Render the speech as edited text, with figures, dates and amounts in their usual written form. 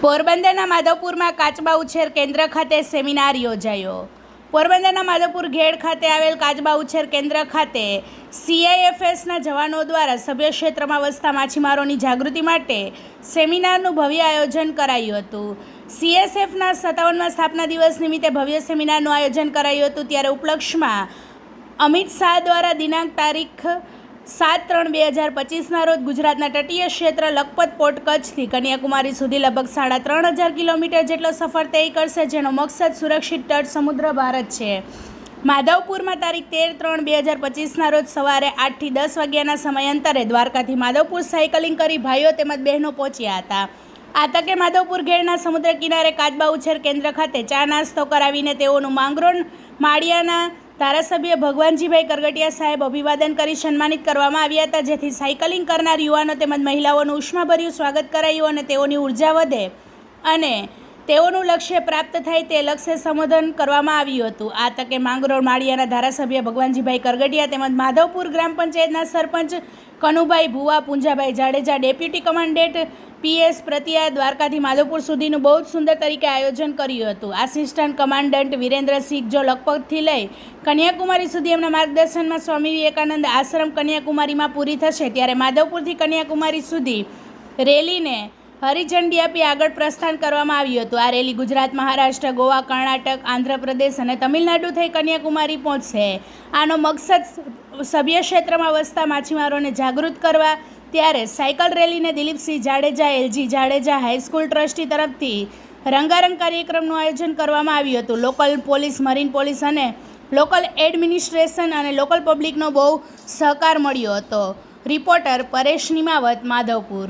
પોરબંદરના માધવપુરમાં કાચબા ઉછેર કેન્દ્ર ખાતે સેમિનાર યોજાયો। પોરબંદરના માધવપુર ઘેડ ખાતે આવેલ કાચબા ઉછેર કેન્દ્ર ખાતે CIFSના જવાનો દ્વારા સભ્ય ક્ષેત્રમાં વસતા માછીમારોની જાગૃતિ માટે સેમિનારનું ભવ્ય આયોજન કરાયું હતું। CSFના 57મા સ્થાપના દિવસ નિમિત્તે ભવ્ય સેમિનારનું આયોજન કરાયું હતું। ત્યારે ઉપલક્ષમાં અમિત શાહ દ્વારા દિનાંક તારીખ 7/3/2025ના રોજ ગુજરાતના તટીય ક્ષેત્ર લખપત પોર્ટ કચ્છથી કન્યાકુમારી સુધી લગભગ 3500 કિલોમીટર જેટલો સફર તય કરશે, જેનો મકસદ સુરક્ષિત તટ સમુદ્ર ભારત છે। માધવપુરમાં તારીખ 13/3/2025ના રોજ સવારે 8 થી 10 વાગ્યાના સમયાંતરે દ્વારકાથી માધવપુર સાયકલિંગ કરી ભાઈઓ તેમજ બહેનો પહોંચ્યા હતા। આ તકે માધવપુર ઘેડના સમુદ્ર કિનારે કાચબા ઉછેર કેન્દ્ર ખાતે ચા નાસ્તો કરાવીને તેઓનું માંગરોળ માળિયાના ધારાસભ્ય ભગવાનજીભાઈ કરગટિયા સાહેબ અભિવાદન કરી સન્માનિત કરવામાં આવ્યા હતા, જેથી સાયકલિંગ કરનાર યુવાનો તેમજ મહિલાઓનું ઉષ્માભર્યું સ્વાગત કરાયું અને તેઓની ઉર્જા વધે અને તેઓનું લક્ષ્ય પ્રાપ્ત થાય તે લક્ષ્ય સંબોધન કરવામાં આવ્યું હતું। આ તકે માંગરોળ માળિયાના ધારાસભ્ય ભગવાનજીભાઈ કરગટિયા તેમજ માધવપુર ગ્રામ પંચાયતના sarpanch Kanubhai Bhuva, Punjabhai Jadeja, deputy commandant PS પ્રતિયા દ્વારકાથી માધવપુર સુધીનું બહુ જ સુંદર તરીકે આયોજન કર્યું હતું। આસિસ્ટન્ટ કમાન્ડન્ટ વિરેન્દ્રસિંહ જો લખપતથી લઈ કન્યાકુમારી સુધી એમના માર્ગદર્શનમાં સ્વામી વિવેકાનંદ આશ્રમ કન્યાકુમારીમાં પૂરી થશે, ત્યારે માધવપુરથી કન્યાકુમારી સુધી રેલીને હરિઝંડી આપી આગળ પ્રસ્થાન કરવામાં આવ્યું હતું। આ રેલી ગુજરાત, મહારાષ્ટ્ર, ગોવા, કર્ણાટક, આંધ્રપ્રદેશ અને તમિલનાડુ થઈ કન્યાકુમારી પહોંચશે। આનો મકસદ સભ્ય ક્ષેત્રમાં વસતા માછીમારોને જાગૃત કરવા। ત્યારે સાયકલ રેલીને Dilipsinh Jadeja, LG Jadeja high school trustee તરફથી રંગારંગ કાર્યક્રમનું આયોજન કરવામાં આવ્યું હતું। લોકલ પોલીસ, મરીન પોલીસ અને લોકલ એડમિનિસ્ટ્રેશન અને લોકલ પબ્લિકનો બહુ સહકાર મળ્યો હતો। રિપોર્ટર પરેશ નિમાવત, માધવપુર।